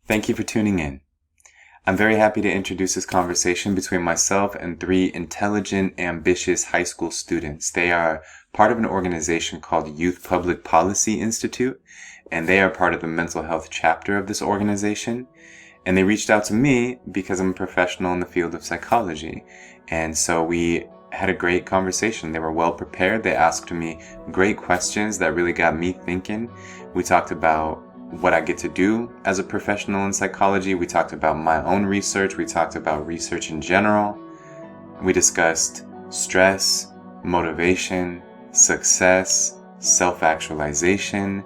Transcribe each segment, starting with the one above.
Thank you for tuning in. I'm very happy to introduce this conversation between myself and three intelligent, ambitious high school students. They are part of an organization called Youth Public Policy Institute, and they are part of the mental health chapter of this organization. And they reached out to me because I'm a professional in the field of psychology. And so we had a great conversation. They were well prepared. They asked me great questions that really got me thinking. We talked about what I get to do as a professional in psychology. We talked about my own research. We talked about research in general. We discussed stress, motivation, success, self-actualization,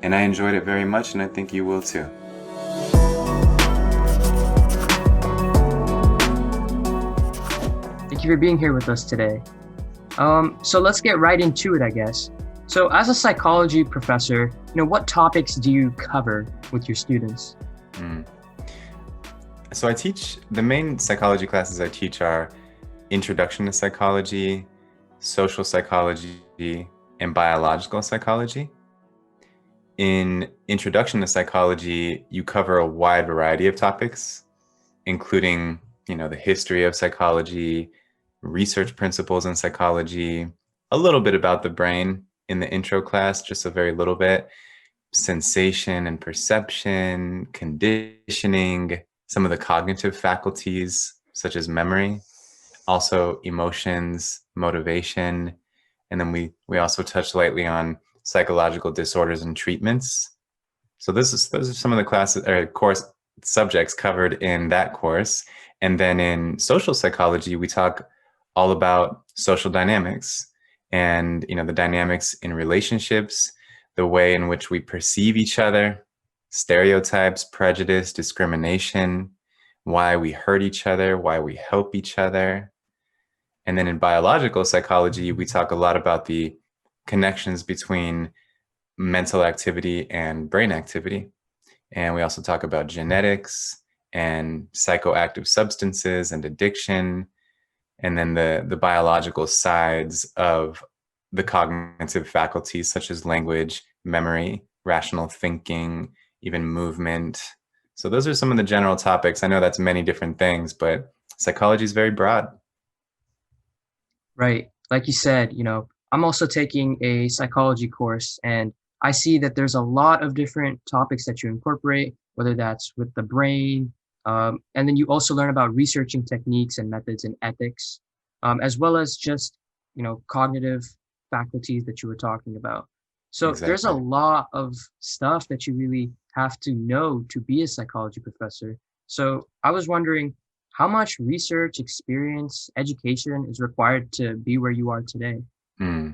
and I enjoyed it very much, and I think you will too. Thank you for being here with us today. So let's get right into it, I guess. So as a psychology professor, what topics do you cover with your students? So the main psychology classes I teach are Introduction to Psychology, Social Psychology, and Biological Psychology. In Introduction to Psychology, you cover a wide variety of topics, including, the history of psychology, research principles in psychology, a little bit about the brain in the intro class, just a very little bit, sensation and perception, conditioning, some of the cognitive faculties, such as memory, also emotions, motivation, and then we also touch lightly on psychological disorders and treatments. So those are some of the classes or course subjects covered in that course. And then in social psychology, we talk all about social dynamics and, the dynamics in relationships, the way in which we perceive each other, stereotypes, prejudice, discrimination, why we hurt each other, why we help each other. And then in biological psychology, we talk a lot about the connections between mental activity and brain activity. And we also talk about genetics and psychoactive substances and addiction, and then the biological sides of the cognitive faculties such as language, memory, rational thinking, even movement. So those are some of the general topics. I know that's many different things, but psychology is very broad. Right. Like you said, I'm also taking a psychology course, and I see that there's a lot of different topics that you incorporate, whether that's with the brain, and then you also learn about researching techniques and methods and ethics, as well as just, cognitive faculties that you were talking about. So there's a Exactly. lot of stuff that you really have to know to be a psychology professor. So I was wondering, how much research, experience, education is required to be where you are today? Hmm.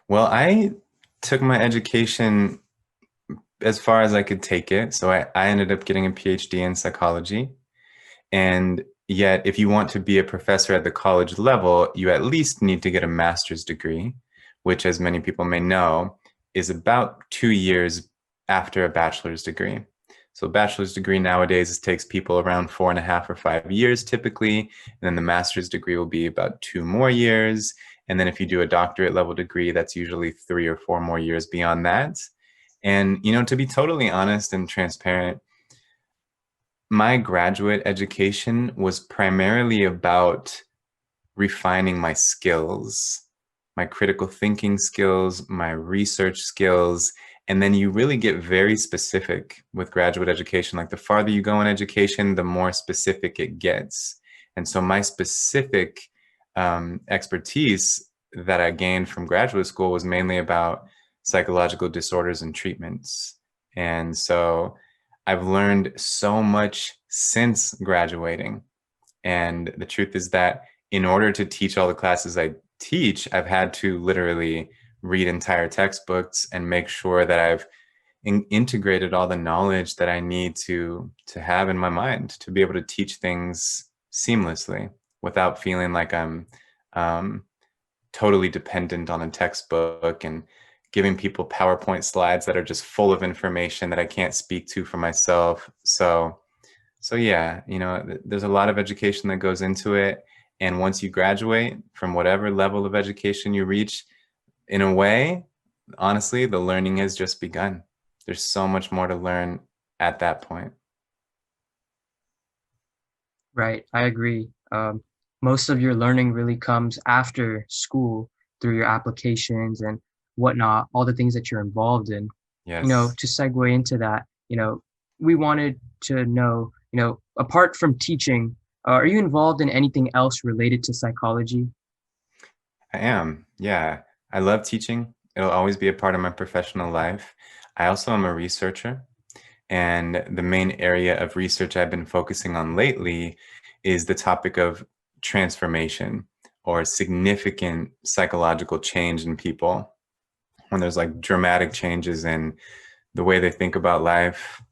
Well, I took my education as far as I could take it. So I ended up getting a PhD in psychology. And yet, if you want to be a professor at the college level, you at least need to get a master's degree, which, as many people may know, is about 2 years after a bachelor's degree. So a bachelor's degree nowadays takes people around 4.5 or 5 years typically. And then the master's degree will be about 2 more years. And then if you do a doctorate level degree, that's usually 3 or 4 more years beyond that. And, to be totally honest and transparent, my graduate education was primarily about refining my skills, my critical thinking skills, my research skills. And then you really get very specific with graduate education. Like the farther you go in education, the more specific it gets. And so my specific expertise that I gained from graduate school was mainly about psychological disorders and treatments. And so I've learned so much since graduating. And the truth is that in order to teach all the classes I teach, I've had to literally read entire textbooks and make sure that I've integrated all the knowledge that I need to have in my mind to be able to teach things seamlessly without feeling like I'm um, totally dependent on a textbook and giving people PowerPoint slides that are just full of information that I can't speak to for myself. So yeah, there's a lot of education that goes into it. And once you graduate from whatever level of education you reach, in a way, honestly, the learning has just begun. There's so much more to learn at that point. Right, I agree. Most of your learning really comes after school through your applications and whatnot, all the things that you're involved in. Yes, To segue into that, we wanted to know, apart from teaching, are you involved in anything else related to psychology? I am. Yeah, I love teaching. It'll always be a part of my professional life. I also am a researcher. And the main area of research I've been focusing on lately is the topic of transformation or significant psychological change in people. When there's like dramatic changes in the way they think about life,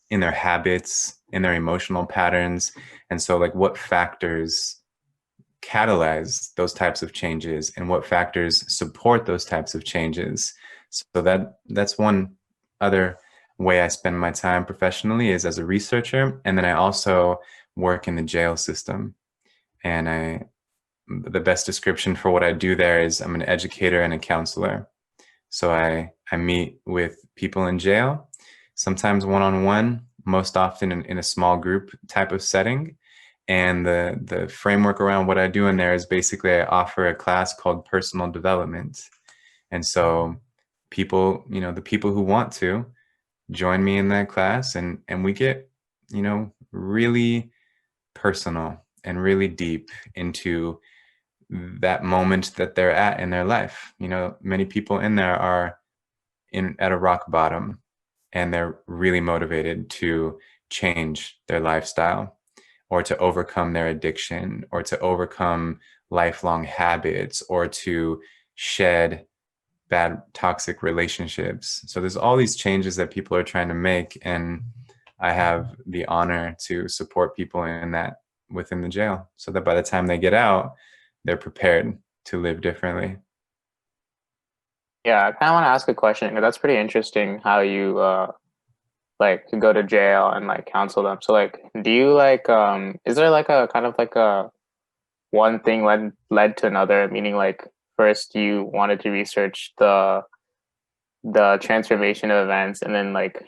in their habits, in their emotional patterns. And so, like, what factors catalyze those types of changes and what factors support those types of changes. So that's one other way I spend my time professionally is as a researcher. And then I also work in the jail system. And the best description for what I do there is I'm an educator and a counselor. So I meet with people in jail, sometimes one-on-one, most often in a small group type of setting. And the framework around what I do in there is basically I offer a class called personal development. And so people, the people who want to join me in that class and we get, really personal and really deep into that moment that they're at in their life. Many people in there are in at a rock bottom and they're really motivated to change their lifestyle or to overcome their addiction or to overcome lifelong habits or to shed bad toxic relationships. So there's all these changes that people are trying to make, and I have the honor to support people in that within the jail so that by the time they get out, they're prepared to live differently. Yeah, I kind of want to ask a question because that's pretty interesting how you like to go to jail and like counsel them. So like, do you like is there like a kind of like a one thing led to another? Meaning like first you wanted to research the transformation of events, and then like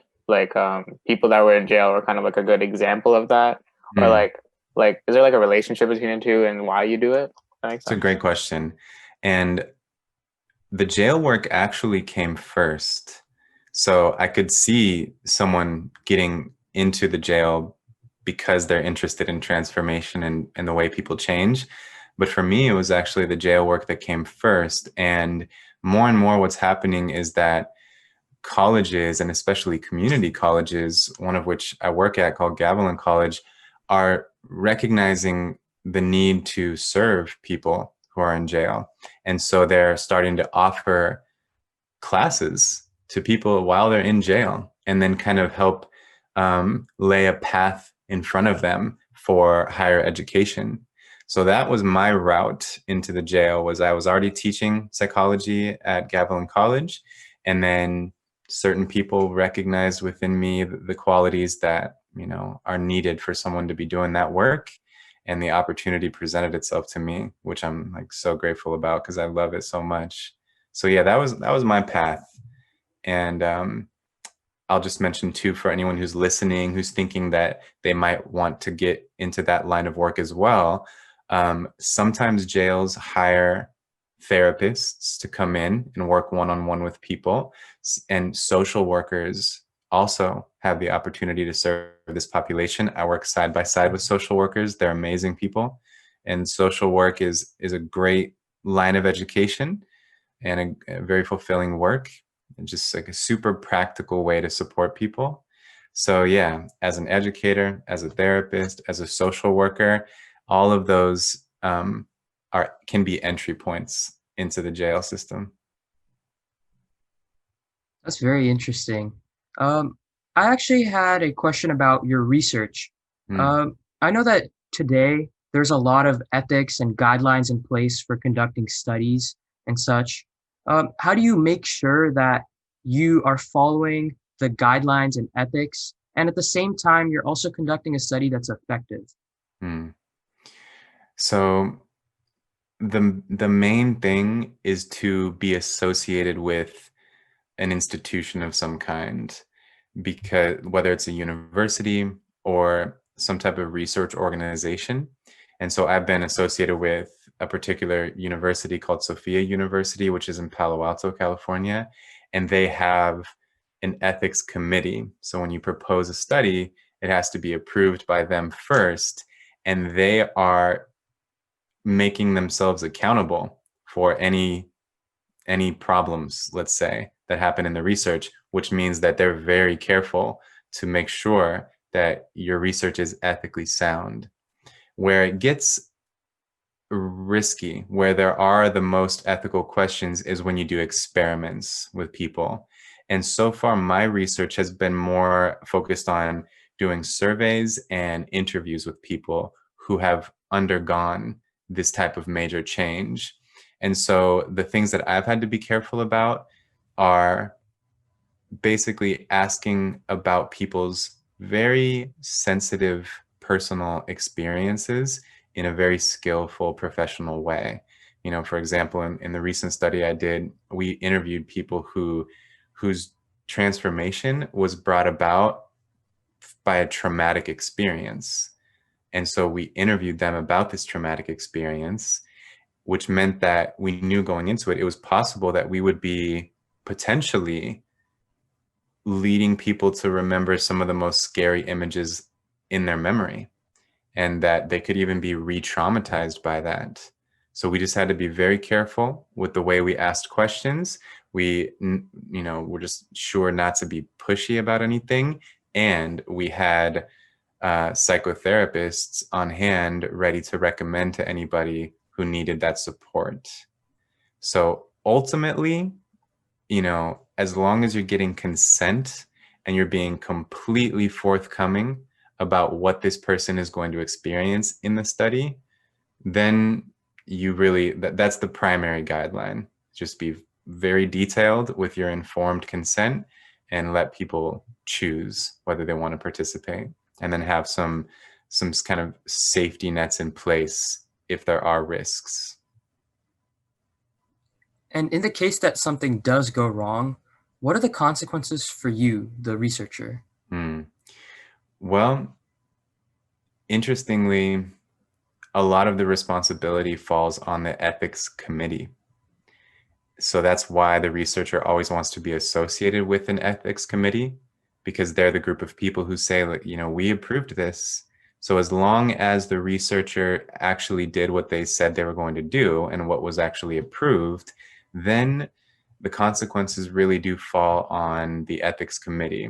people that were in jail were kind of like a good example of that, or Mm, like is there like a relationship between the two and why you do it? That makes it's a sense. great question. And the jail work actually came first. So I could see someone getting into the jail because they're interested in transformation and the way people change. But for me, it was actually the jail work that came first. And more, what's happening is that colleges, and especially community colleges, one of which I work at called Gavilan College, are recognizing the need to serve people who are in jail. And so they're starting to offer classes to people while they're in jail and then kind of help lay a path in front of them for higher education. So that was my route into the jail. Was I was already teaching psychology at Gavilan College, and then certain people recognized within me the qualities that are needed for someone to be doing that work, and the opportunity presented itself to me, which I'm like so grateful about because I love it so much. So yeah, that was my path. And I'll just mention too, for anyone who's listening, who's thinking that they might want to get into that line of work as well. Sometimes jails hire therapists to come in and work one-on-one with people, and social workers also have the opportunity to serve this population. I work side by side with social workers. They're amazing people, and social work is a great line of education and a very fulfilling work, and just like a super practical way to support people. So yeah, as an educator, as a therapist, as a social worker, all of those are can be entry points into the jail system. That's very interesting. Um, I actually had a question about your research. Mm. I know that today there's a lot of ethics and guidelines in place for conducting studies and such. How do you make sure that you are following the guidelines and ethics, and at the same time, you're also conducting a study that's effective? Mm. So the main thing is to be associated with an institution of some kind, because whether it's a university or some type of research organization. And so I've been associated with a particular university called Sophia University, which is in Palo Alto, California. And they have an ethics committee. So when you propose a study, it has to be approved by them first. And they are making themselves accountable for any problems, let's say, that happen in the research, which means that they're very careful to make sure that your research is ethically sound. Where it gets risky, where there are the most ethical questions, is when you do experiments with people. And so far, my research has been more focused on doing surveys and interviews with people who have undergone this type of major change. And so the things that I've had to be careful about are basically asking about people's very sensitive personal experiences in a very skillful professional way. You know, for example, in the recent study I did, we interviewed people whose transformation was brought about by a traumatic experience. And so we interviewed them about this traumatic experience, which meant that we knew going into it, it was possible that we would be potentially leading people to remember some of the most scary images in their memory, and that they could even be re-traumatized by that. So we just had to be very careful with the way we asked questions. We're just sure not to be pushy about anything. And we had psychotherapists on hand ready to recommend to anybody who needed that support. So ultimately, as long as you're getting consent and you're being completely forthcoming about what this person is going to experience in the study, then you really, that's the primary guideline. Just be very detailed with your informed consent and let people choose whether they want to participate, and then have some kind of safety nets in place if there are risks. And in the case that something does go wrong, what are the consequences for you, the researcher? Well, interestingly, a lot of the responsibility falls on the ethics committee. So that's why the researcher always wants to be associated with an ethics committee, because they're the group of people who say, like, we approved this. So as long as the researcher actually did what they said they were going to do and what was actually approved, then the consequences really do fall on the ethics committee.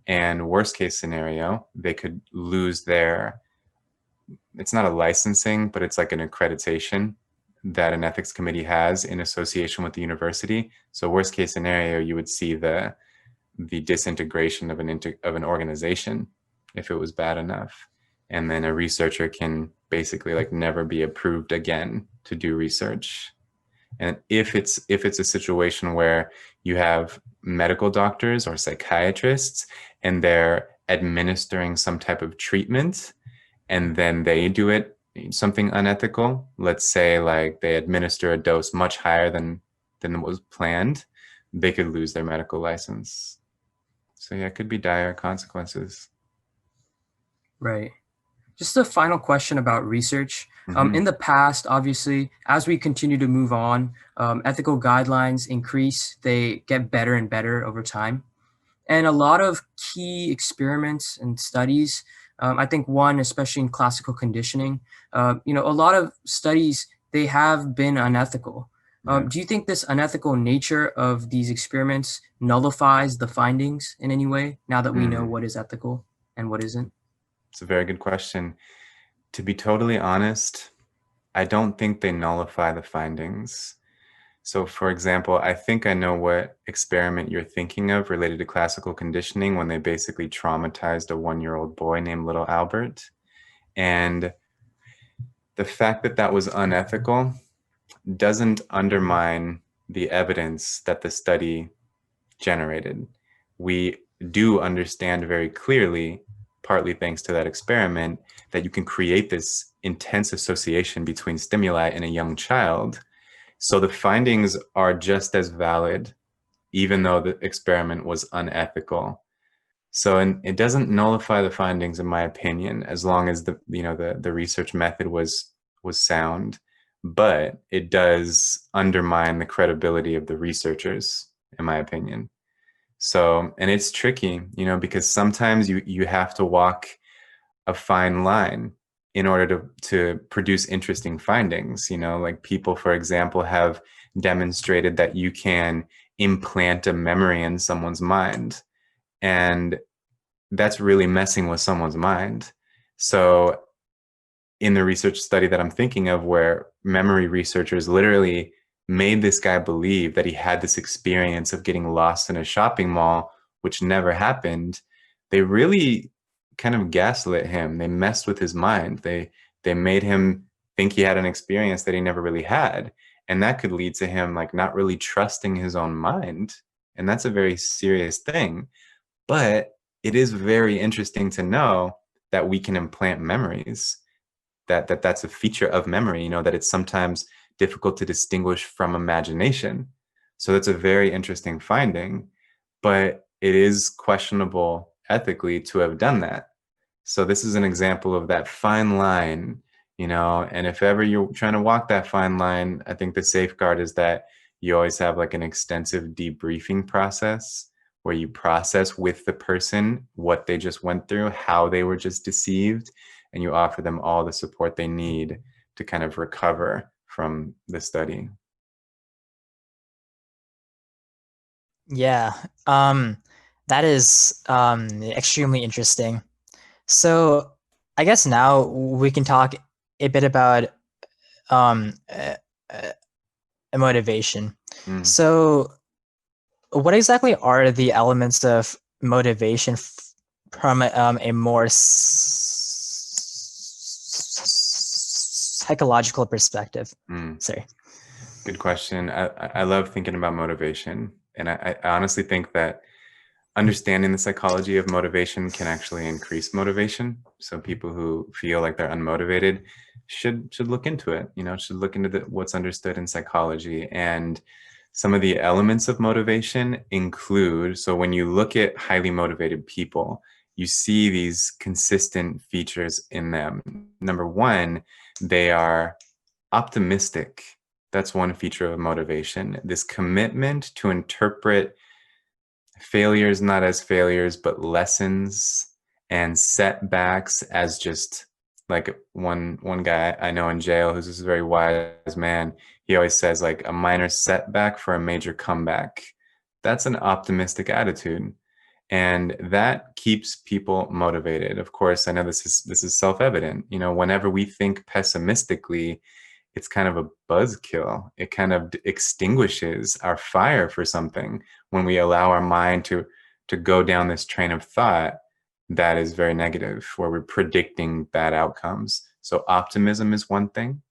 And worst case scenario, they could lose it's not a licensing, but it's like an accreditation that an ethics committee has in association with the university. So worst case scenario, you would see the disintegration of an organization if it was bad enough. And then a researcher can basically like never be approved again to do research. And if it's a situation where you have medical doctors or psychiatrists and they're administering some type of treatment, and then they do something unethical, let's say like they administer a dose much higher than was planned, they could lose their medical license. So yeah, it could be dire consequences. Right. Just a final question about research. In the past, obviously, as we continue to move on, ethical guidelines increase, they get better and better over time. And a lot of key experiments and studies, I think one, especially in classical conditioning, a lot of studies, they have been unethical. Do you think this unethical nature of these experiments nullifies the findings in any way, now that we know what is ethical and what isn't? It's a very good question. To be totally honest, I don't think they nullify the findings. So for example, I think I know what experiment you're thinking of related to classical conditioning, when they basically traumatized a 1-year-old boy named Little Albert. And the fact that that was unethical doesn't undermine the evidence that the study generated. We do understand very clearly, partly thanks to that experiment, that you can create this intense association between stimuli in a young child. So the findings are just as valid, even though the experiment was unethical. So, and it doesn't nullify the findings, in my opinion, as long as the research method was sound, but it does undermine the credibility of the researchers, in my opinion. So, and it's tricky, because sometimes you have to walk a fine line in order to produce interesting findings. Like people, for example, have demonstrated that you can implant a memory in someone's mind, and that's really messing with someone's mind. So in the research study that I'm thinking of, where memory researchers literally made this guy believe that he had this experience of getting lost in a shopping mall, which never happened, they really kind of gaslit him. They messed with his mind. They made him think he had an experience that he never really had. And that could lead to him like not really trusting his own mind. And that's a very serious thing. But it is very interesting to know that we can implant memories, that's a feature of memory, that it's sometimes difficult to distinguish from imagination. So that's a very interesting finding, but it is questionable ethically to have done that. So this is an example of that fine line, and if ever you're trying to walk that fine line, I think the safeguard is that you always have like an extensive debriefing process where you process with the person what they just went through, how they were just deceived, and you offer them all the support they need to kind of recover from the study. Yeah, that is extremely interesting. So I guess now we can talk a bit about um, uh, uh, motivation. Mm. So what exactly are the elements of motivation from a more psychological perspective? Mm. Sorry. Good question. I love thinking about motivation. And I honestly think that understanding the psychology of motivation can actually increase motivation. So people who feel like they're unmotivated should look into it, should look into what's understood in psychology. And some of the elements of motivation include, so when you look at highly motivated people, you see these consistent features in them. Number one, they are optimistic. That's one feature of motivation. This commitment to interpret failures not as failures, but lessons, and setbacks as just like one guy I know in jail who's this very wise man. He always says like a minor setback for a major comeback. That's an optimistic attitude. And that keeps people motivated. Of course, I know this is self-evident. Whenever we think pessimistically, it's kind of a buzzkill. It kind of extinguishes our fire for something when we allow our mind to go down this train of thought that is very negative, where we're predicting bad outcomes. So optimism is one thing.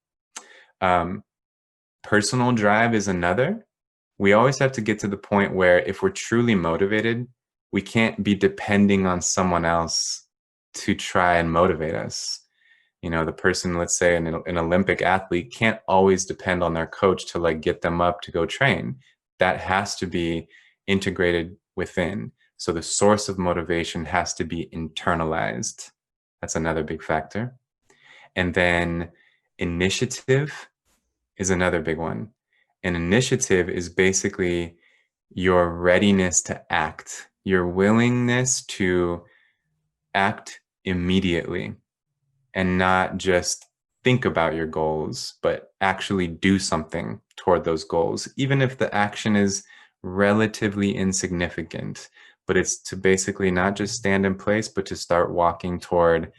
Personal drive is another. We always have to get to the point where if we're truly motivated, we can't be depending on someone else to try and motivate us. The person, let's say an Olympic athlete, can't always depend on their coach to like get them up to go train. That has to be integrated within. So the source of motivation has to be internalized. That's another big factor. And then initiative is another big one. An initiative is basically your readiness to act, your willingness to act immediately, and not just think about your goals, but actually do something toward those goals, even if the action is relatively insignificant. But it's to basically not just stand in place, but to start walking toward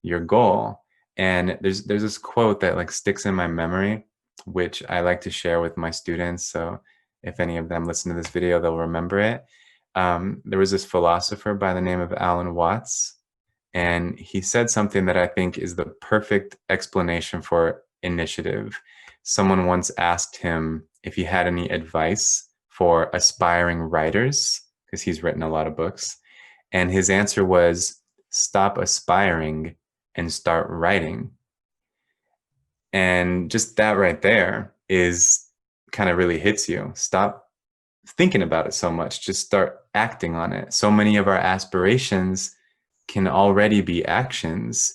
your goal. And there's this quote that like sticks in my memory, which I like to share with my students. So if any of them listen to this video, they'll remember it. There was this philosopher by the name of Alan Watts, and he said something that I think is the perfect explanation for initiative. Someone once asked him if he had any advice for aspiring writers, because he's written a lot of books. And his answer was, stop aspiring and start writing. And just that right there is kind of really hits you. Stop thinking about it so much. Just start acting on it. So many of our aspirations can already be actions.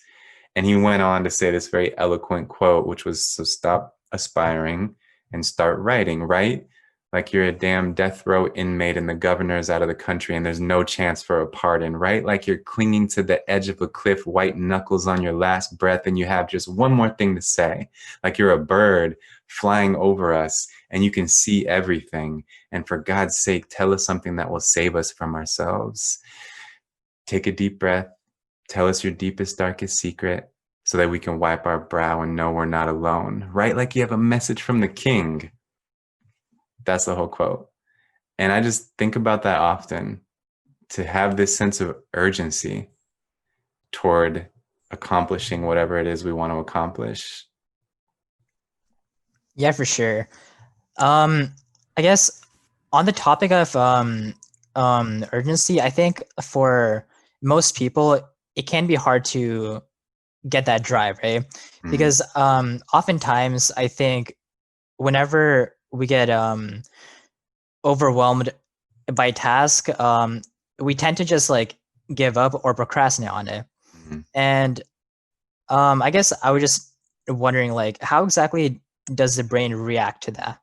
And he went on to say this very eloquent quote, which was, so stop aspiring and start writing, right? Like you're a damn death row inmate and the governor's out of the country and there's no chance for a pardon, right? Like you're clinging to the edge of a cliff, white knuckles on your last breath, and you have just one more thing to say. Like you're a bird flying over us and you can see everything. And for God's sake, tell us something that will save us from ourselves. Take a deep breath. Tell us your deepest, darkest secret so that we can wipe our brow and know we're not alone, right? Like you have a message from the king. That's the whole quote. And I just think about that often, to have this sense of urgency toward accomplishing whatever it is we want to accomplish. Yeah, for sure. I guess on the topic of urgency, I think for most people, it can be hard to get that drive, right? Because oftentimes I think whenever we get overwhelmed by task, we tend to just like give up or procrastinate on it. And I guess I was just wondering, like, how exactly does the brain react to that?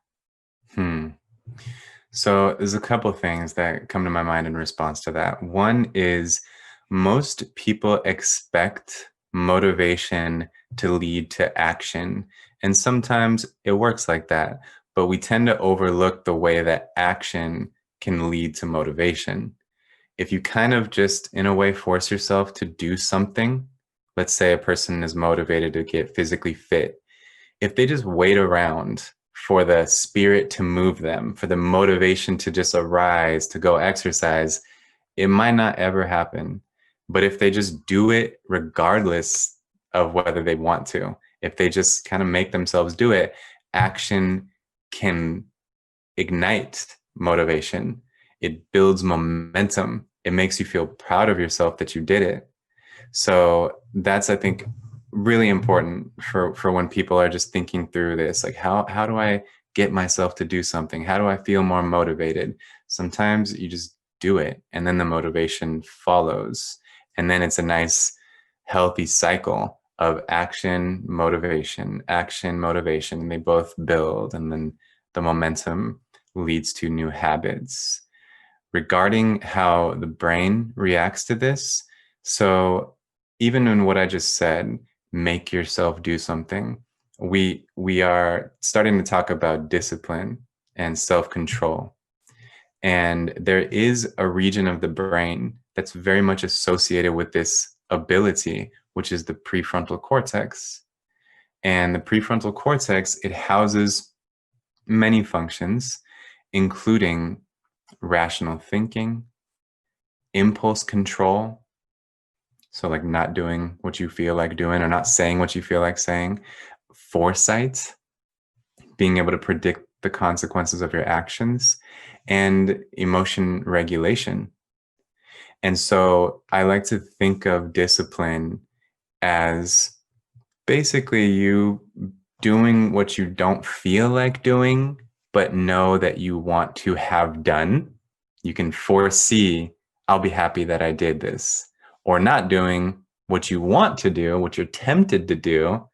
So there's a couple of things that come to my mind in response to that. One is most people expect motivation to lead to action. And sometimes it works like that, but we tend to overlook the way that action can lead to motivation. If you kind of just, in a way, force yourself to do something, let's say a person is motivated to get physically fit. If they just wait around for the spirit to move them, for the motivation to just arise, to go exercise, it might not ever happen. But if they just do it regardless of whether they want to, if they just kind of make themselves do it, action can ignite motivation. It builds momentum. It makes you feel proud of yourself that you did it. So that's, I think, really important for when people are just thinking through this, like how do I get myself to do something? How do I feel more motivated? Sometimes you just do it and then the motivation follows. And then it's a nice, healthy cycle of action, motivation, and they both build, and then the momentum leads to new habits. Regarding how the brain reacts to this, so even in what I just said, make yourself do something, we are starting to talk about discipline and self-control. And there is a region of the brain that's very much associated with this ability, which is the prefrontal cortex. And the prefrontal cortex, it houses many functions, including rational thinking, impulse control, so like not doing what you feel like doing or not saying what you feel like saying, foresight, being able to predict the consequences of your actions, and emotion regulation. And so I like to think of discipline as basically you doing what you don't feel like doing, but know that you want to have done. You can foresee, I'll be happy that I did this. Or not doing what you want to do, what you're tempted to do,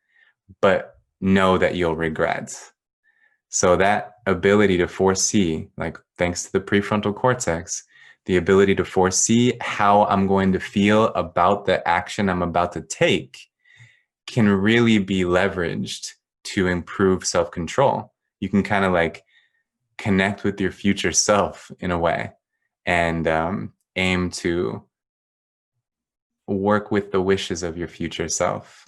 but know that you'll regret. So that ability to foresee, like thanks to the prefrontal cortex, the ability to foresee how I'm going to feel about the action I'm about to take can really be leveraged to improve self-control. You can kind of like connect with your future self in a way and aim to work with the wishes of your future self.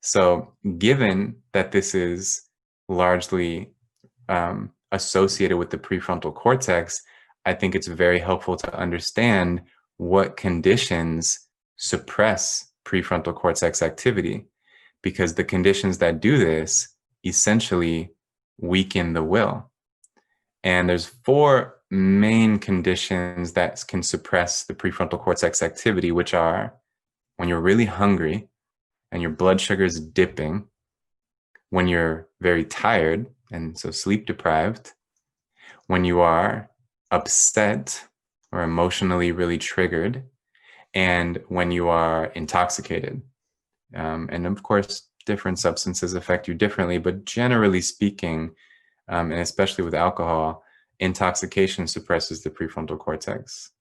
So given that this is largely associated with the prefrontal cortex, I think it's very helpful to understand what conditions suppress prefrontal cortex activity, because the conditions that do this essentially weaken the will. And there's 4 main conditions that can suppress the prefrontal cortex activity, which are when you're really hungry and your blood sugar is dipping, when you're very tired and so sleep deprived, when you are upset or emotionally really triggered, and when you are intoxicated. And of course, different substances affect you differently, but generally speaking, and especially with alcohol, intoxication suppresses the prefrontal cortex.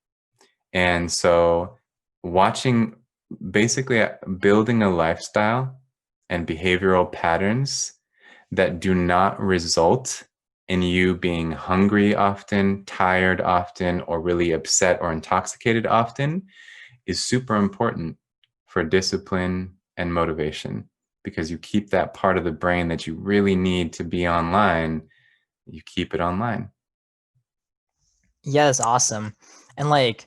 And so watching, basically building a lifestyle and behavioral patterns that do not result in you being hungry often, tired often, or really upset or intoxicated often is super important for discipline and motivation, because you keep that part of the brain that you really need to be online, you keep it online. Yeah, that's awesome. And like,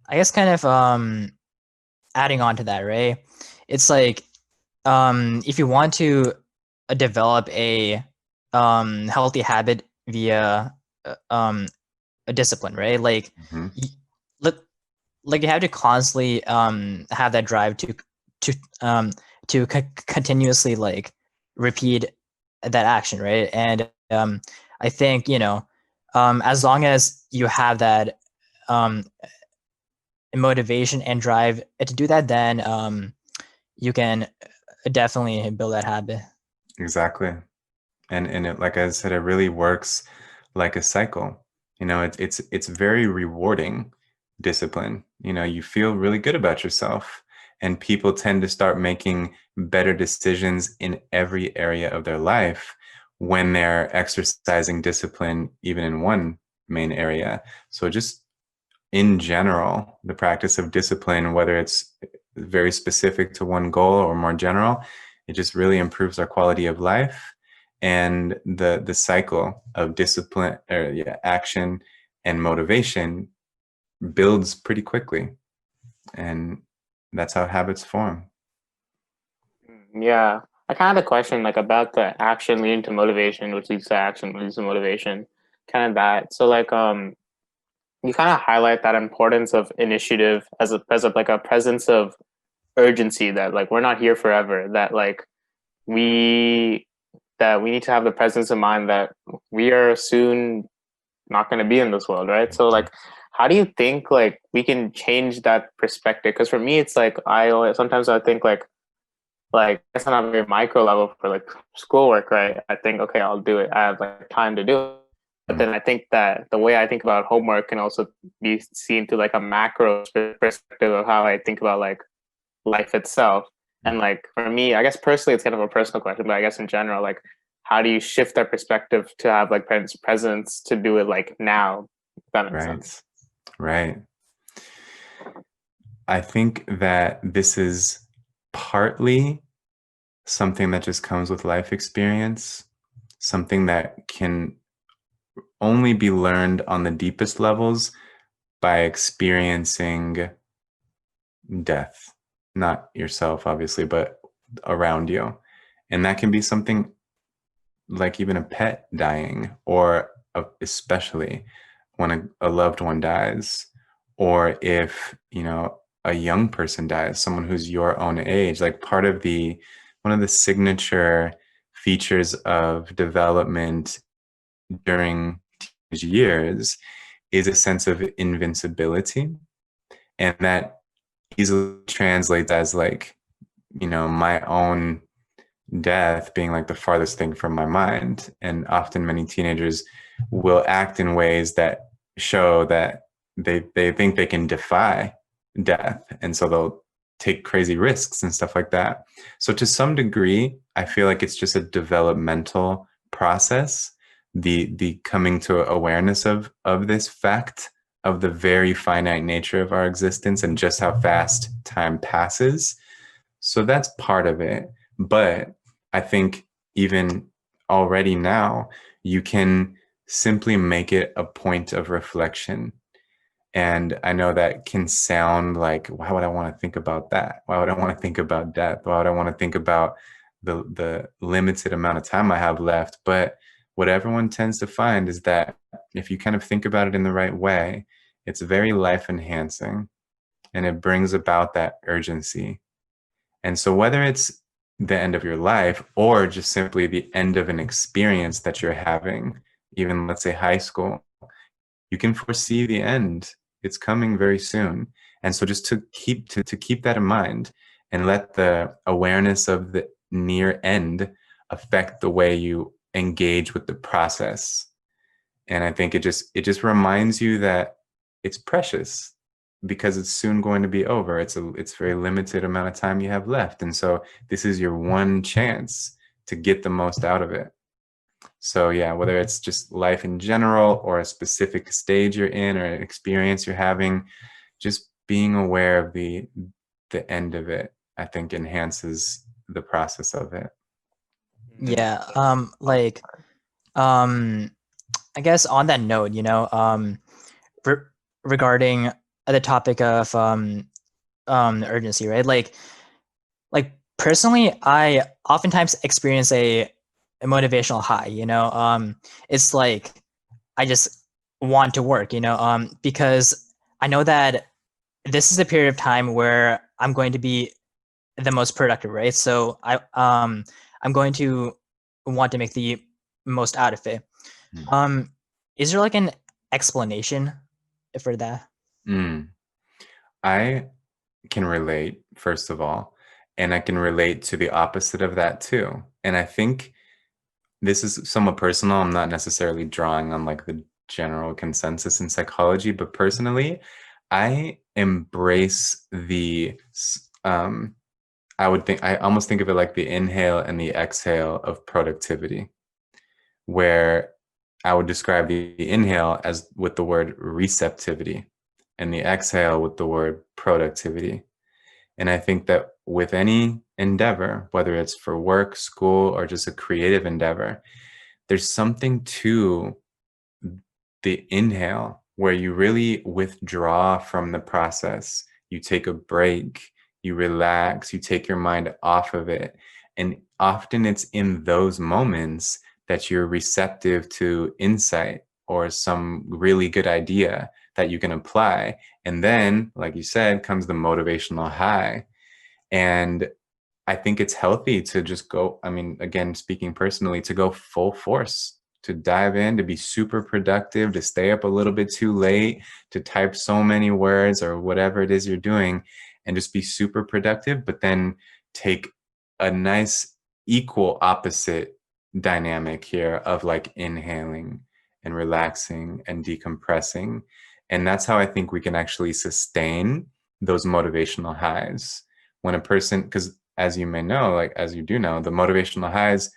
I guess kind of adding on to that, right? It's like if you want to develop a healthy habit via a discipline, right? Like, Mm-hmm. look, like you have to constantly have that drive to continuously like repeat that action, right? And I think, you know, as long as you have that um, motivation and drive to do that, then you can definitely build that habit. Exactly. And it, like I said, it really works like a cycle. You know, it's very rewarding discipline. You know, you feel really good about yourself, and people tend to start making better decisions in every area of their life when they're exercising discipline, even in one main area. So just in general, the practice of discipline, whether it's very specific to one goal or more general, it just really improves our quality of life. And the cycle of discipline, or action and motivation builds pretty quickly. And that's how habits form. Yeah, I kind of had a question like about the action leading to motivation, which leads to action, which leads to motivation, kind of that. So like you kind of highlight that importance of initiative as a like a presence of urgency, that like we're not here forever, that like we we need to have the presence of mind that we are soon not going to be in this world, right? So like how do you think like we can change that perspective? Because for me it's like sometimes I think like it's not a very micro level for like schoolwork, right? I think, okay, I'll do it, I have like time to do it. But then I think that the way I think about homework can also be seen to like a macro perspective of how I think about like life itself. And like for me, I guess personally it's kind of a personal question, but I guess in general, like how do you shift that perspective to have like presence to do it like now, if that makes sense? Right. I think that this is partly something that just comes with life experience, something that can only be learned on the deepest levels by experiencing death, not yourself, obviously, but around you. And that can be something like even a pet dying, or especially when a loved one dies, or if, you know, a young person dies, someone who's your own age. Like one of the signature features of development during teenage years is a sense of invincibility. And that easily translates as like, you know, my own death being like the farthest thing from my mind. And often many teenagers will act in ways that show that they think they can defy death. And so they'll take crazy risks and stuff like that. So to some degree, I feel like it's just a developmental process, the coming to awareness of this fact of the very finite nature of our existence and just how fast time passes. So that's part of it. But I think even already now, you can simply make it a point of reflection. And I know that can sound like, why would I want to think about that? Why would I want to think about death? Why would I want to think about the limited amount of time I have left? But what everyone tends to find is that if you kind of think about it in the right way, it's very life enhancing, and it brings about that urgency. And so whether it's the end of your life or just simply the end of an experience that you're having, even let's say high school, you can foresee the end. It's coming very soon. And so just to keep that in mind and let the awareness of the near end affect the way you engage with the process. And I think it just reminds you that it's precious because it's soon going to be over. It's very limited amount of time you have left. And so this is your one chance to get the most out of it. So yeah, whether it's just life in general or a specific stage you're in or an experience you're having, just being aware of the end of it, I think enhances the process of it. Yeah. I guess on that note, re- regarding the topic of urgency, right? Like personally, I oftentimes experience a motivational high. It's like I just want to work. Because I know that this is a period of time where I'm going to be the most productive, right? So I'm going to want to make the most out of it. Is there like an explanation for that? I can relate, first of all, and I can relate to the opposite of that too. And I think this is somewhat personal. I'm not necessarily drawing on like the general consensus in psychology, but personally, I embrace I almost think of it like the inhale and the exhale of productivity, where I would describe the inhale as with the word receptivity and the exhale with the word productivity. And I think that with any endeavor, whether it's for work, school, or just a creative endeavor, there's something to the inhale where you really withdraw from the process. You take a break, you relax, you take your mind off of it. And often it's in those moments that you're receptive to insight or some really good idea that you can apply. And then, like you said, comes the motivational high. And I think it's healthy to just go, I mean, again, speaking personally, to go full force, to dive in, to be super productive, to stay up a little bit too late, to type so many words or whatever it is you're doing, and just be super productive, but then take a nice equal opposite dynamic here of like inhaling and relaxing and decompressing. And that's how I think we can actually sustain those motivational highs. When a person, because as you may know, like as you do know, the motivational highs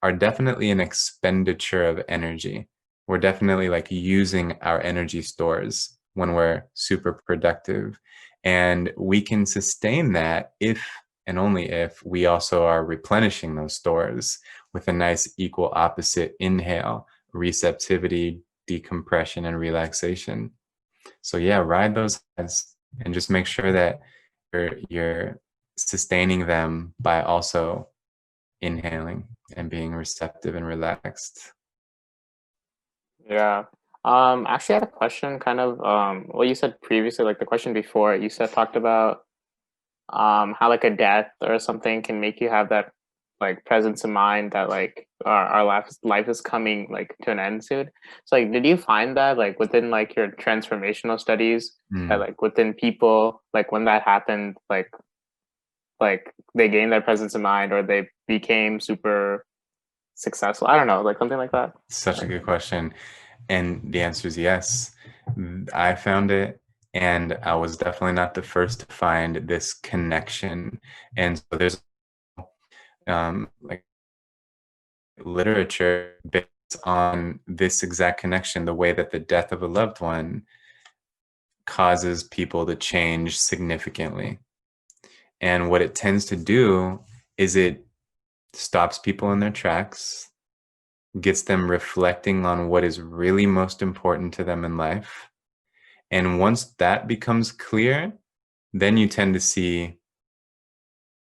are definitely an expenditure of energy. We're definitely like using our energy stores when we're super productive. And we can sustain that if and only if we also are replenishing those stores with a nice equal opposite inhale, receptivity, decompression, and relaxation. So yeah, ride those highs and just make sure that you're sustaining them by also inhaling and being receptive and relaxed. Yeah. Actually, I had a question kind of, well, you said previously, like the question before, you said talked about how like a death or something can make you have that like presence of mind that like our life is coming like to an end soon. So like, did you find that like within like your transformational studies that like within people, like when that happened, like they gained their presence of mind or they became super successful? I don't know, like something like that. Such a good question. And the answer is yes. I found it, and I was definitely not the first to find this connection. And so there's like literature based on this exact connection, the way that the death of a loved one causes people to change significantly. And what it tends to do is it stops people in their tracks, gets them reflecting on what is really most important to them in life. And once that becomes clear, then you tend to see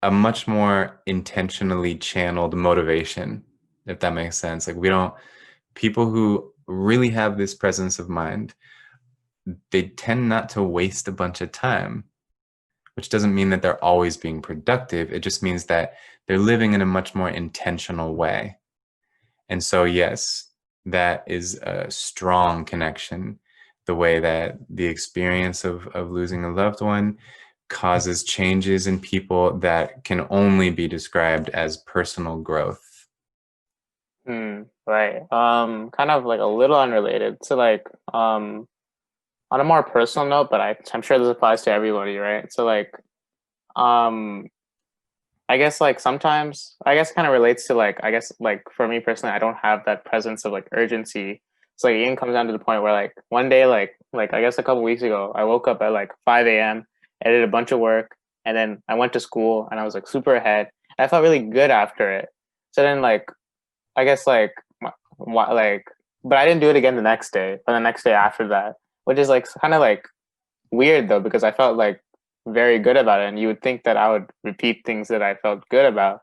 a much more intentionally channeled motivation, if that makes sense. Like people who really have this presence of mind, they tend not to waste a bunch of time, which doesn't mean that they're always being productive. It just means that they're living in a much more intentional way. And so, yes, that is a strong connection the way that the experience of losing a loved one causes changes in people that can only be described as personal growth. Right. Kind of like a little unrelated. So like, on a more personal note, but I'm sure this applies to everybody, right? So like, um, I guess like sometimes, I guess kind of relates to like, I guess like for me personally, I don't have that presence of like urgency. So like, it even comes down to the point where like one day, like I guess a couple weeks ago, I woke up at like 5 a.m. I did a bunch of work, and then I went to school, and I was like super ahead. I felt really good after it. So then like, I guess like like, but I didn't do it again the next day, or the next day after that, which is like kind of like weird though, because I felt like very good about it, and you would think that I would repeat things that I felt good about,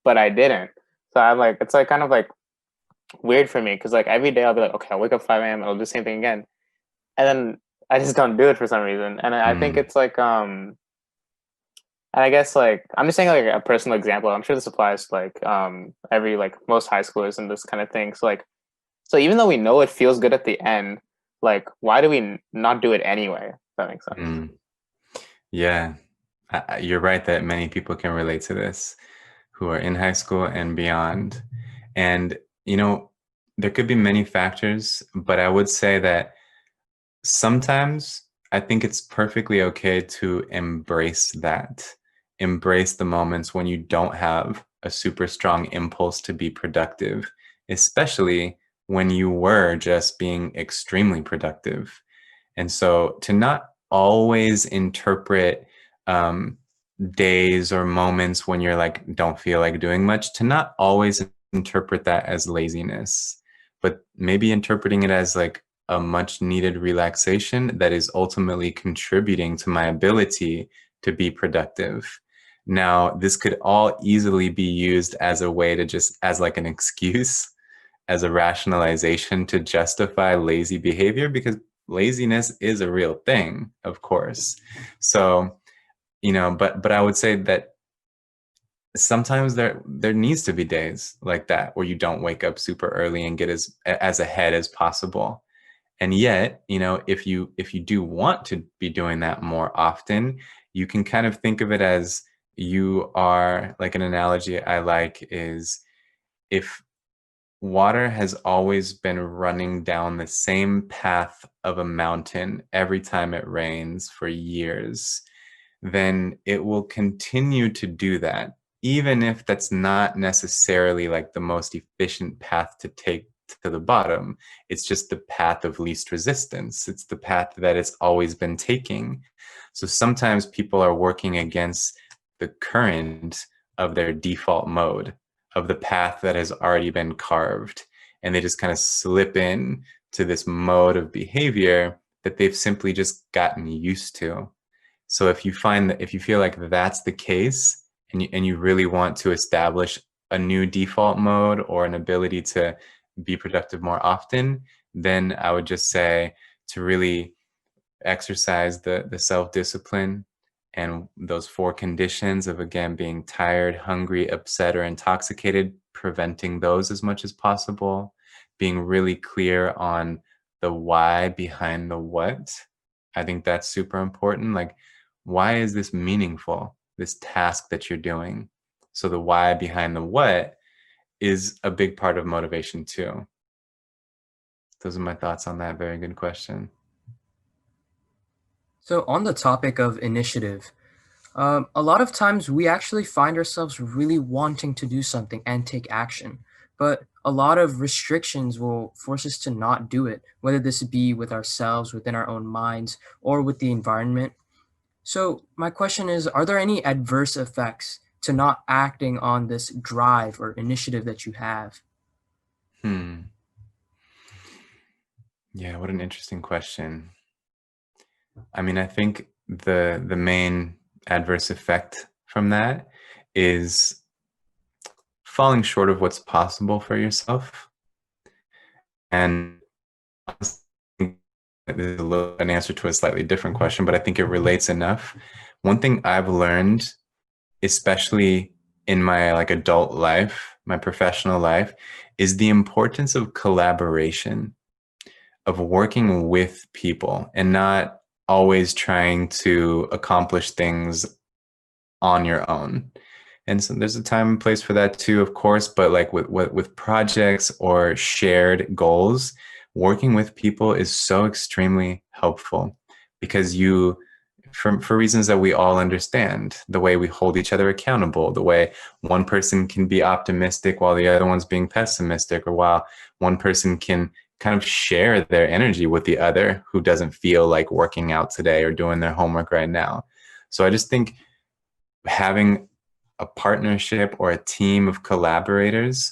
but I didn't. So I'm like, it's like kind of like weird for me, because like every day I'll be like, okay, I'll wake up 5 a.m. and I'll do the same thing again, and then I just don't do it for some reason. And I think it's like and I guess like I'm just saying like a personal example. I'm sure this applies to like every like most high schoolers and this kind of thing. So like, so even though we know it feels good at the end, like why do we not do it anyway? If that makes sense. Yeah, you're right that many people can relate to this who are in high school and beyond. And, you know, there could be many factors, but I would say that sometimes I think it's perfectly okay to embrace that. Embrace the moments when you don't have a super strong impulse to be productive, especially when you were just being extremely productive. And so to not always interpret days or moments when you're like, don't feel like doing much, to not always interpret that as laziness, but maybe interpreting it as like a much needed relaxation that is ultimately contributing to my ability to be productive. Now, this could all easily be used as a way to just, as like an excuse, as a rationalization to justify lazy behavior, because laziness is a real thing, of course. So, you know, but I would say that sometimes there needs to be days like that where you don't wake up super early and get as ahead as possible. And yet, you know, if you do want to be doing that more often, you can kind of think of it as you are, like, an analogy I like is, if water has always been running down the same path of a mountain every time it rains for years, then it will continue to do that, even if that's not necessarily like the most efficient path to take to the bottom. It's just the path of least resistance. It's the path that it's always been taking. So sometimes people are working against the current of their default mode, of the path that has already been carved. And they just kind of slip in to this mode of behavior that they've simply just gotten used to. So if you find that, if you feel like that's the case, and you really want to establish a new default mode or an ability to be productive more often, then I would just say to really exercise the self-discipline and those 4 conditions of, again, being tired, hungry, upset, or intoxicated, preventing those as much as possible, being really clear on the why behind the what. I think that's super important. Like, why is this meaningful, this task that you're doing? So the why behind the what is a big part of motivation too. Those are my thoughts on that. Very good question. So on the topic of initiative, a lot of times we actually find ourselves really wanting to do something and take action, but a lot of restrictions will force us to not do it, whether this be with ourselves, within our own minds, or with the environment. So my question is, are there any adverse effects to not acting on this drive or initiative that you have? Yeah, what an interesting question. I mean, I think the main adverse effect from that is falling short of what's possible for yourself. And honestly, this is an answer to a slightly different question, but I think it relates enough. One thing I've learned, especially in my like adult life, my professional life, is the importance of collaboration. of working with people and not always trying to accomplish things on your own. And so there's a time and place for that too, of course, but like with projects or shared goals, working with people is so extremely helpful because for reasons that we all understand, the way we hold each other accountable, the way one person can be optimistic while the other one's being pessimistic, or while one person can kind of share their energy with the other who doesn't feel like working out today or doing their homework right now. So I just think having a partnership or a team of collaborators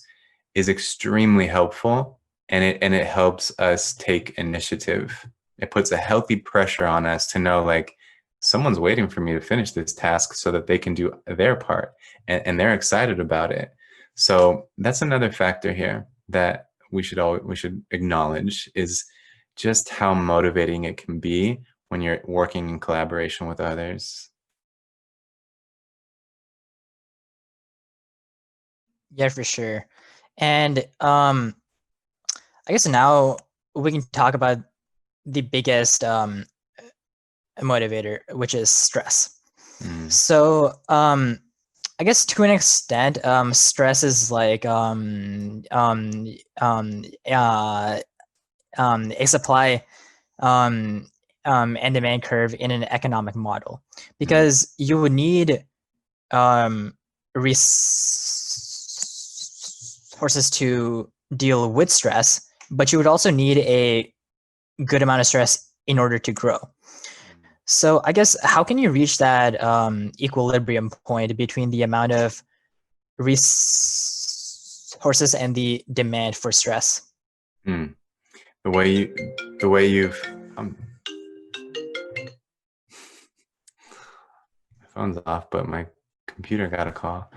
is extremely helpful, and it helps us take initiative. It puts a healthy pressure on us to know, like, someone's waiting for me to finish this task so that they can do their part, and they're excited about it. So that's another factor here that we should acknowledge, is just how motivating it can be when you're working in collaboration with others. Yeah, for sure. And I guess now we can talk about the biggest motivator, which is stress. So I guess to an extent, stress is like a supply and demand curve in an economic model, because you would need resources to deal with stress, but you would also need a good amount of stress in order to grow. So I guess, how can you reach that equilibrium point between the amount of resources and the demand for stress? The way you've my phone's off, but my computer got a call.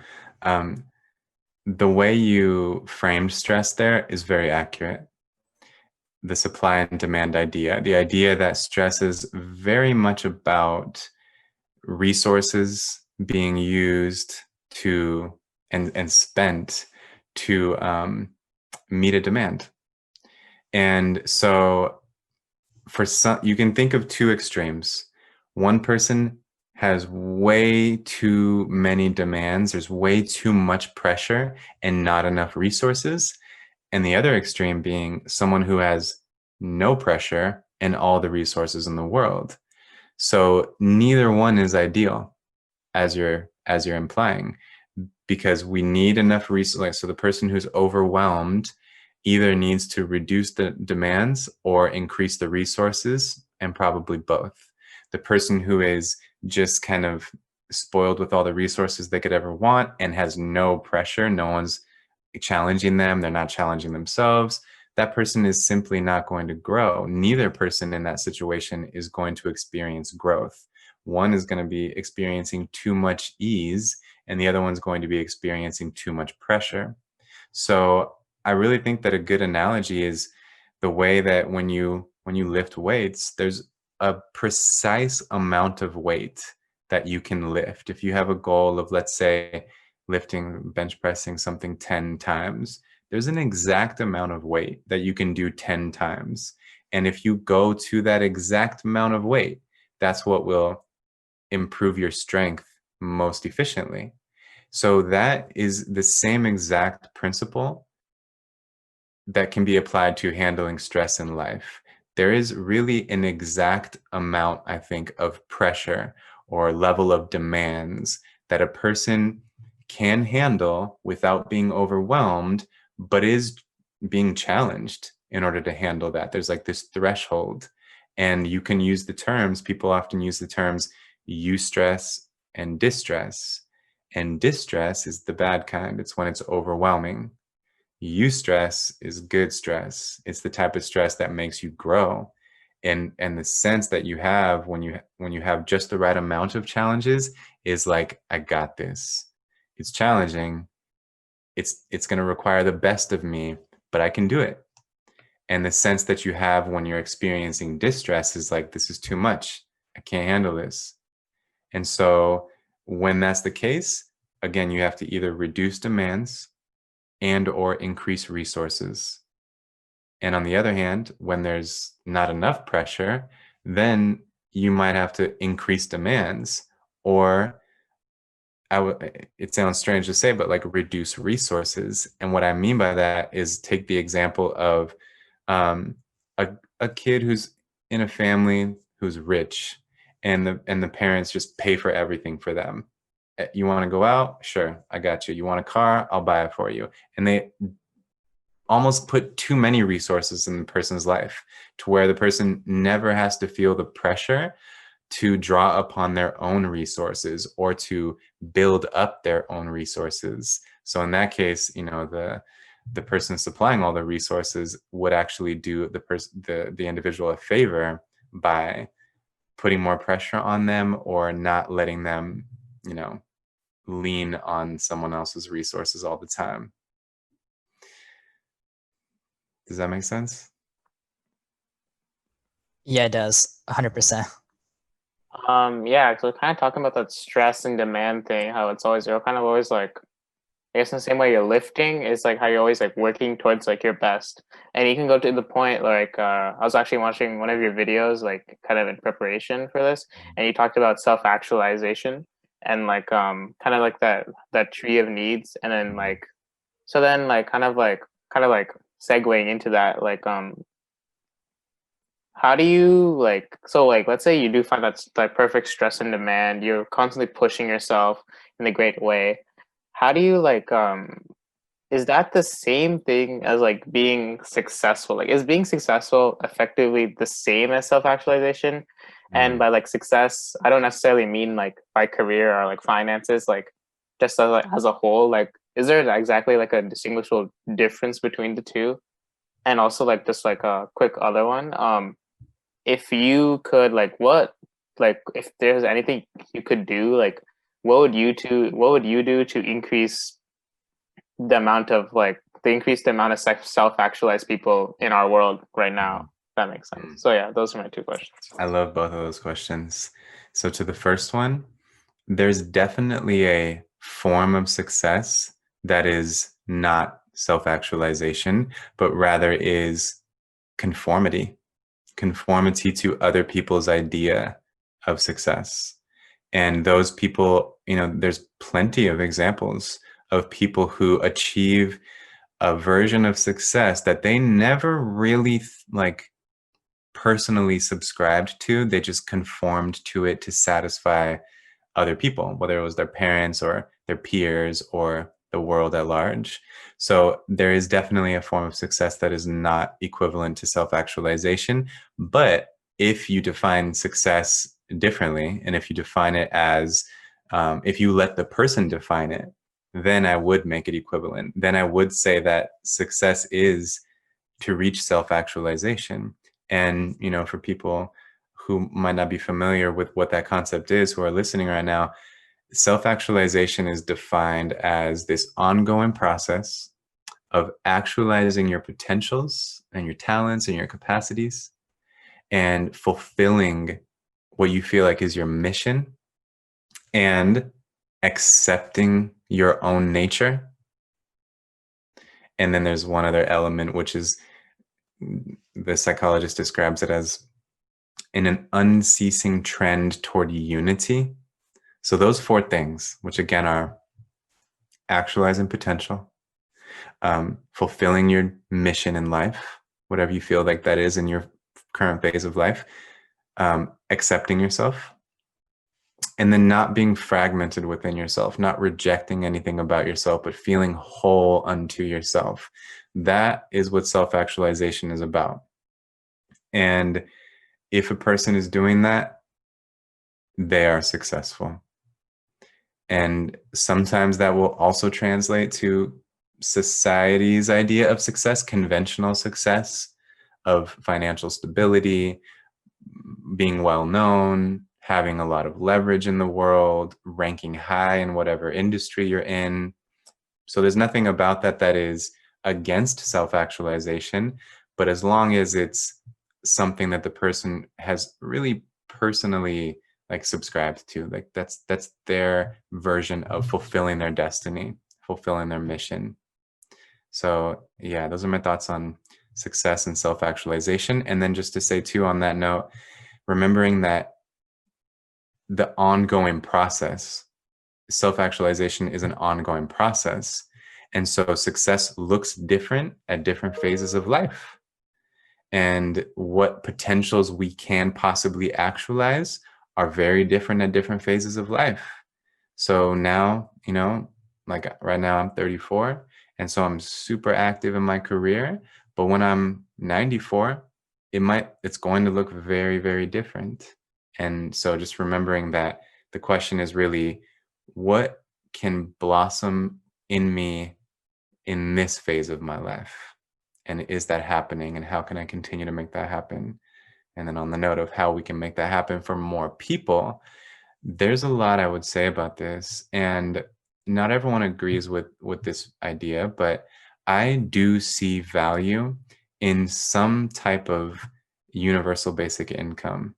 The way you framed stress there is very accurate. The supply and demand idea, the idea that stress is very much about resources being used to and spent to meet a demand. And so for some, you can think of two extremes. One person has way too many demands, there's way too much pressure and not enough resources. And the other extreme being someone who has no pressure and all the resources in the world. So neither one is ideal, as you're implying, because we need enough resources. So the person who's overwhelmed either needs to reduce the demands or increase the resources, and probably both. The person who is just kind of spoiled with all the resources they could ever want and has no pressure, no one's challenging them, they're not challenging themselves, that person is simply not going to grow. Neither person in that situation is going to experience growth. One is going to be experiencing too much ease, and the other one's going to be experiencing too much pressure. So I really think that a good analogy is the way that when you lift weights, there's a precise amount of weight that you can lift. If you have a goal of, let's say, bench pressing something 10 times, there's an exact amount of weight that you can do 10 times. And if you go to that exact amount of weight, that's what will improve your strength most efficiently. So that is the same exact principle that can be applied to handling stress in life. There is really an exact amount, I think, of pressure or level of demands that a person can handle without being overwhelmed, but is being challenged in order to handle that. There's like this threshold, and you can use the terms, people often use the terms eustress and distress. And distress is the bad kind. It's when it's overwhelming. Eustress is good stress. It's the type of stress that makes you grow. And the sense that you have when you have just the right amount of challenges is like, I got this. It's challenging. It's going to require the best of me, but I can do it. And the sense that you have when you're experiencing distress is like, this is too much. I can't handle this. And so when that's the case, again, you have to either reduce demands and or increase resources. And on the other hand, when there's not enough pressure, then you might have to increase demands, or it sounds strange to say, but like reduce resources. And what I mean by that is take the example of um, a kid who's in a family who's rich, and the parents just pay for everything for them. You want to go out? Sure, I got you. You want a car? I'll buy it for you. And they almost put too many resources in the person's life to where the person never has to feel the pressure to draw upon their own resources or to build up their own resources. So in that case, the person supplying all the resources would actually do the individual a favor by putting more pressure on them or not letting them, lean on someone else's resources all the time. Does that make sense? Yeah, it does. 100%. Yeah, so kind of talking about that stress and demand thing, how you're kind of always like, I guess in the same way you're lifting, is like how you're always like working towards like your best. And you can go to the point like, I was actually watching one of your videos, like kind of in preparation for this, and you talked about self-actualization and like kind of like that tree of needs. And then like, so then like kind of like segueing into that, like how do you like, so like let's say you do find that perfect stress and demand, you're constantly pushing yourself in a great way. How do you like is that the same thing as like being successful? Like, is being successful effectively the same as self-actualization? And by like success, I don't necessarily mean like by career or like finances, like just as a whole. Like, is there exactly like a distinguishable difference between the two? And also like just like a quick other one. If you could if there's anything you could do, like what would you do to increase the amount of self-actualized people in our world right now? That makes sense. So yeah, those are my two questions. I love both of those questions. So to the first one, there's definitely a form of success that is not self-actualization, but rather is conformity to other people's idea of success. And those people, there's plenty of examples of people who achieve a version of success that they never really personally subscribed to. They just conformed to it to satisfy other people, whether it was their parents or their peers or the world at large. So there is definitely a form of success that is not equivalent to self-actualization. But if you define success differently, and if you define it as, if you let the person define it, then I would make it equivalent. Then I would say that success is to reach self-actualization. And, for people who might not be familiar with what that concept is, who are listening right now, self-actualization is defined as this ongoing process of actualizing your potentials and your talents and your capacities and fulfilling what you feel like is your mission and accepting your own nature. And then there's one other element, which is, the psychologist describes it as in an unceasing trend toward unity. So those four things, which again are actualizing potential, fulfilling your mission in life, whatever you feel like that is in your current phase of life, accepting yourself, and then not being fragmented within yourself, not rejecting anything about yourself, but feeling whole unto yourself. That is what self-actualization is about. And if a person is doing that, they are successful. And sometimes that will also translate to society's idea of success, conventional success, of financial stability, being well known, having a lot of leverage in the world, ranking high in whatever industry you're in. So there's nothing about that is against self-actualization, but as long as it's something that the person has really personally subscribed to, that's their version of fulfilling their destiny, fulfilling their mission. So yeah, those are my thoughts on success and self-actualization. And then just to say too, on that note, remembering that the ongoing process, self-actualization is an ongoing process. And so success looks different at different phases of life. And what potentials we can possibly actualize are very different at different phases of life. So now, like right now I'm 34, and so I'm super active in my career, but when I'm 94, it's going to look very, very different. And so just remembering that the question is really, what can blossom in me in this phase of my life? And is that happening? And how can I continue to make that happen? And then on the note of how we can make that happen for more people, there's a lot I would say about this. And not everyone agrees with this idea, but I do see value in some type of universal basic income.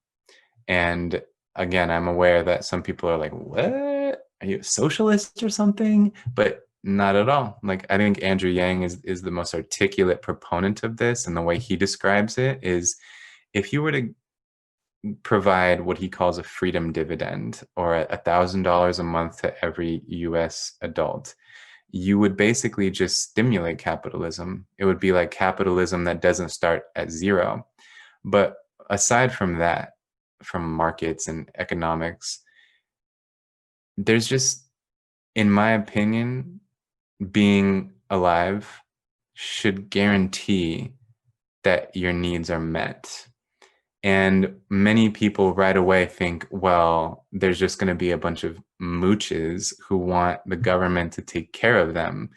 And again, I'm aware that some people are like, what? Are you a socialist or something? But not at all. Like, I think Andrew Yang is the most articulate proponent of this. And the way he describes it is, if you were to provide what he calls a freedom dividend, or $1,000 a month to every US adult, you would basically just stimulate capitalism. It would be like capitalism that doesn't start at zero. But aside from that, from markets and economics, there's just, in my opinion, being alive should guarantee that your needs are met. And many people right away think, well, there's just going to be a bunch of mooches who want the government to take care of them.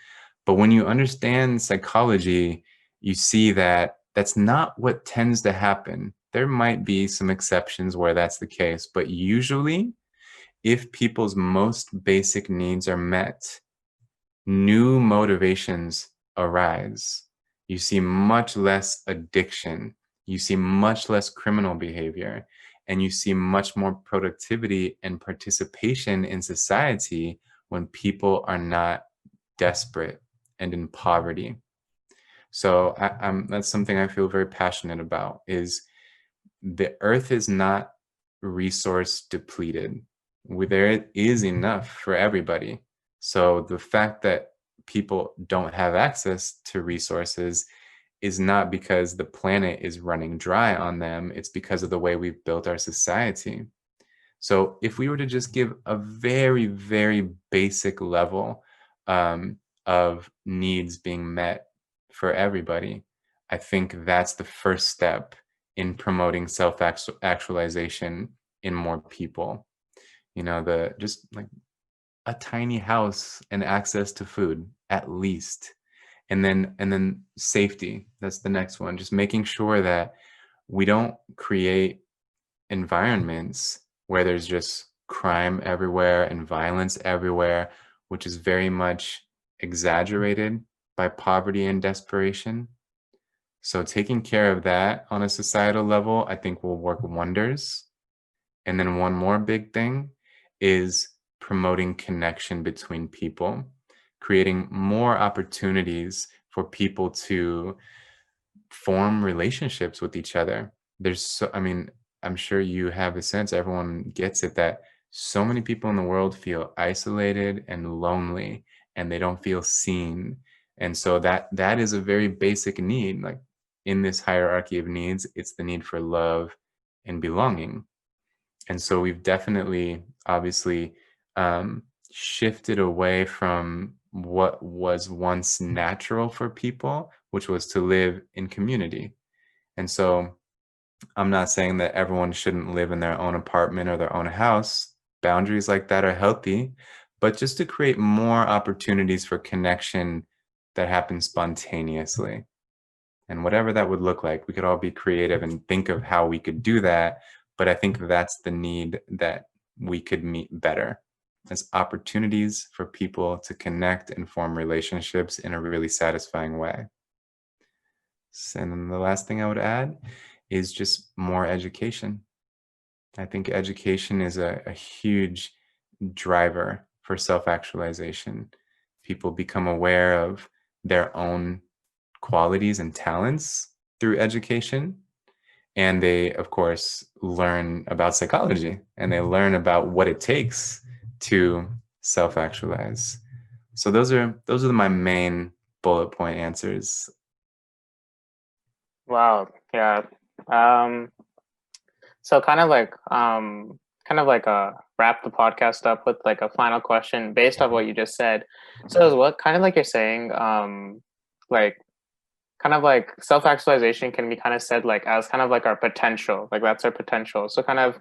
But when you understand psychology, you see that that's not what tends to happen. There might be some exceptions where that's the case, but usually, if people's most basic needs are met, new motivations arise. You see much less addiction. You see much less criminal behavior, and you see much more productivity and participation in society when people are not desperate and in poverty. So that's something I feel very passionate about, is the earth is not resource depleted. There is enough for everybody. So the fact that people don't have access to resources is not because the planet is running dry on them. It's because of the way we've built our society. So if we were to just give a very, very basic level of needs being met for everybody, I think that's the first step in promoting self-actualization in more people. Just like a tiny house and access to food, at least. And then safety, that's the next one. Just making sure that we don't create environments where there's just crime everywhere and violence everywhere, which is very much exaggerated by poverty and desperation. So taking care of that on a societal level, I think, will work wonders. And then one more big thing is promoting connection between people, creating more opportunities for people to form relationships with each other. I'm sure you have a sense, everyone gets it, that so many people in the world feel isolated and lonely, and they don't feel seen. And so that is a very basic need. Like, in this hierarchy of needs, it's the need for love and belonging. And so we've definitely, obviously, shifted away from what was once natural for people, which was to live in community. And so I'm not saying that everyone shouldn't live in their own apartment or their own house. Boundaries like that are healthy, but just to create more opportunities for connection that happen spontaneously. And whatever that would look like, we could all be creative and think of how we could do that. But I think that's the need that we could meet better, as opportunities for people to connect and form relationships in a really satisfying way. And then the last thing I would add is just more education. I think education is a huge driver for self-actualization. People become aware of their own qualities and talents through education. And they, of course, learn about psychology, and they learn about what it takes to self-actualize. So those are my main bullet point answers. Wow. Yeah. Um, so wrap the podcast up with like a final question based off what you just said. So is what kind of like you're saying, like kind of like self-actualization can be kind of said like as kind of like our potential, like that's our potential. So kind of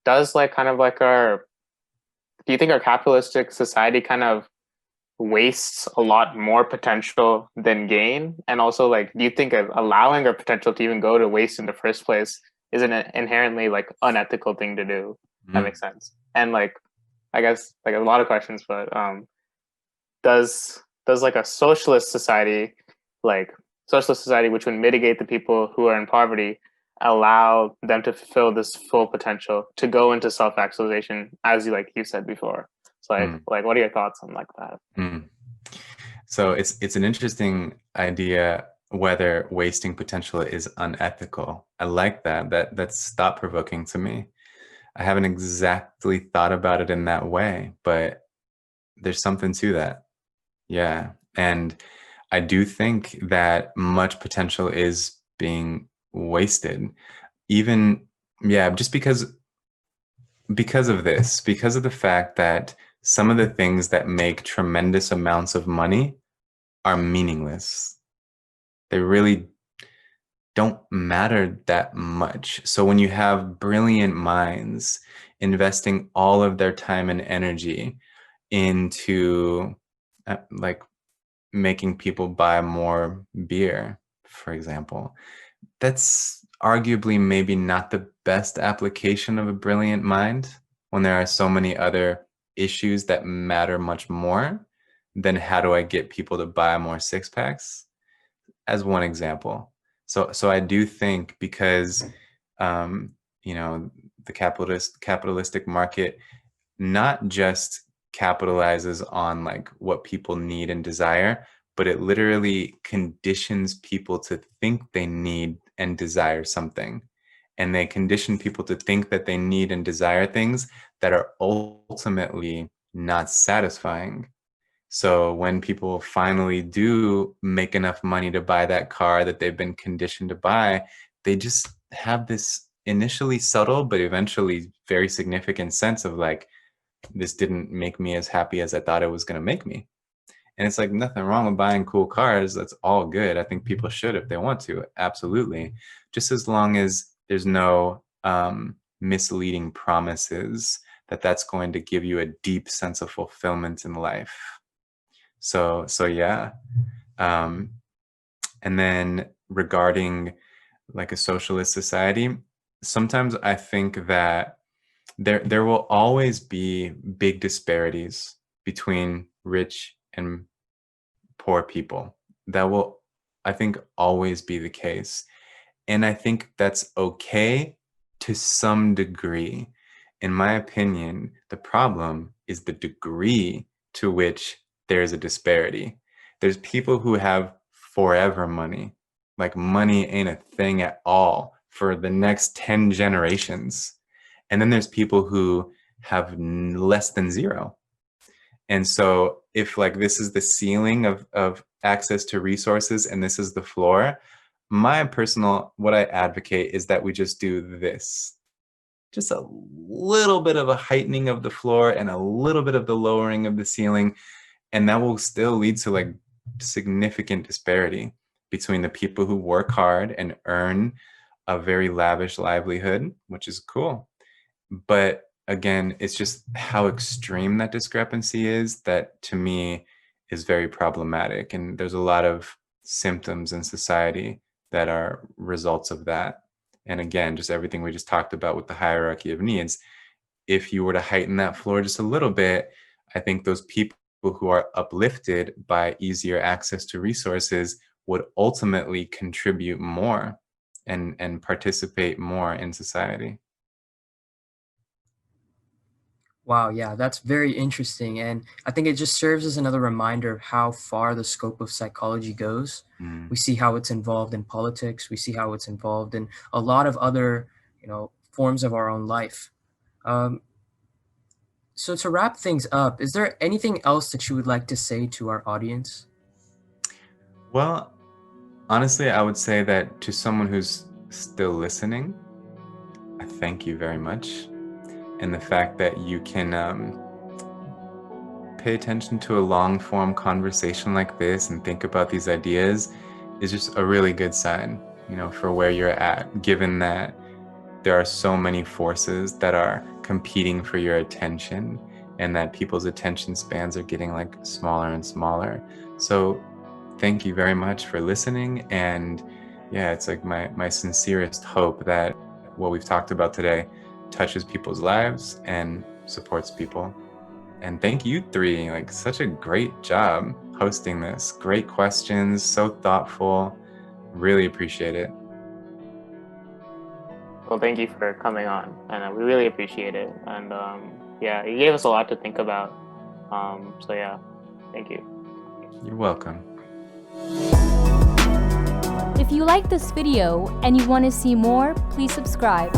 does like kind of like our, do you think our capitalistic society kind of wastes a lot more potential than gain? And also like, do you think of allowing our potential to even go to waste in the first place is an inherently like unethical thing to do? That makes sense. And like, I guess like a lot of questions, but does like a socialist society, which would mitigate the people who are in poverty, allow them to fulfill this full potential to go into self-actualization, as you said before? So like what are your thoughts on like that? So it's an interesting idea whether wasting potential is unethical. I like that. That's thought-provoking to me. I haven't exactly thought about it in that way, but there's something to that. Yeah. And I do think that much potential is being wasted. Even, yeah, just because of this, because of the fact that some of the things that make tremendous amounts of money are meaningless. They really don't matter that much. So when you have brilliant minds investing all of their time and energy into like making people buy more beer, for example, that's arguably maybe not the best application of a brilliant mind when there are so many other issues that matter much more than how do I get people to buy more six packs, as one example. So I do think because you know, the capitalistic market not just capitalizes on like what people need and desire, but it literally conditions people to think they need and desire something. And they condition people to think that they need and desire things that are ultimately not satisfying. So when people finally do make enough money to buy that car that they've been conditioned to buy, they just have this initially subtle but eventually very significant sense of like, this didn't make me as happy as I thought it was going to make me. And it's like nothing wrong with buying cool cars. That's all good. I think people should if they want to. Absolutely. Just as long as there's no misleading promises that that's going to give you a deep sense of fulfillment in life. So yeah. And then regarding like a socialist society, sometimes I think that there will always be big disparities between rich and poor people. That will, I think, always be the case. And I think that's okay to some degree. In my opinion, the problem is the degree to which there's a disparity. There's people who have forever money, like money ain't a thing at all for the next 10 generations. And then there's people who have less than zero. And so if like this is the ceiling of access to resources and this is the floor, my personal, what I advocate is that we just do this. Just a little bit of a heightening of the floor and a little bit of the lowering of the ceiling. And that will still lead to like significant disparity between the people who work hard and earn a very lavish livelihood, which is cool. But again, it's just how extreme that discrepancy is that to me is very problematic. And there's a lot of symptoms in society that are results of that. And again, just everything we just talked about with the hierarchy of needs. If you were to heighten that floor just a little bit, I think those people who are uplifted by easier access to resources would ultimately contribute more and participate more in society. Wow, yeah, that's very interesting. And I think it just serves as another reminder of how far the scope of psychology goes. Mm. We see how it's involved in politics, we see how it's involved in a lot of other, forms of our own life. Um, so to wrap things up, is there anything else that you would like to say to our audience? Well, honestly, I would say that to someone who's still listening, I thank you very much. And the fact that you can pay attention to a long form conversation like this and think about these ideas is just a really good sign, for where you're at, given that there are so many forces that are competing for your attention and that people's attention spans are getting like smaller and smaller. So thank you very much for listening. And yeah, it's like my sincerest hope that what we've talked about today touches people's lives and supports people. And thank you three, like such a great job hosting this. Great questions, so thoughtful. Really appreciate it. Well, thank you for coming on, and we really appreciate it. And yeah, you gave us a lot to think about. So yeah, thank you. You're welcome. If you like this video and you want to see more, please subscribe.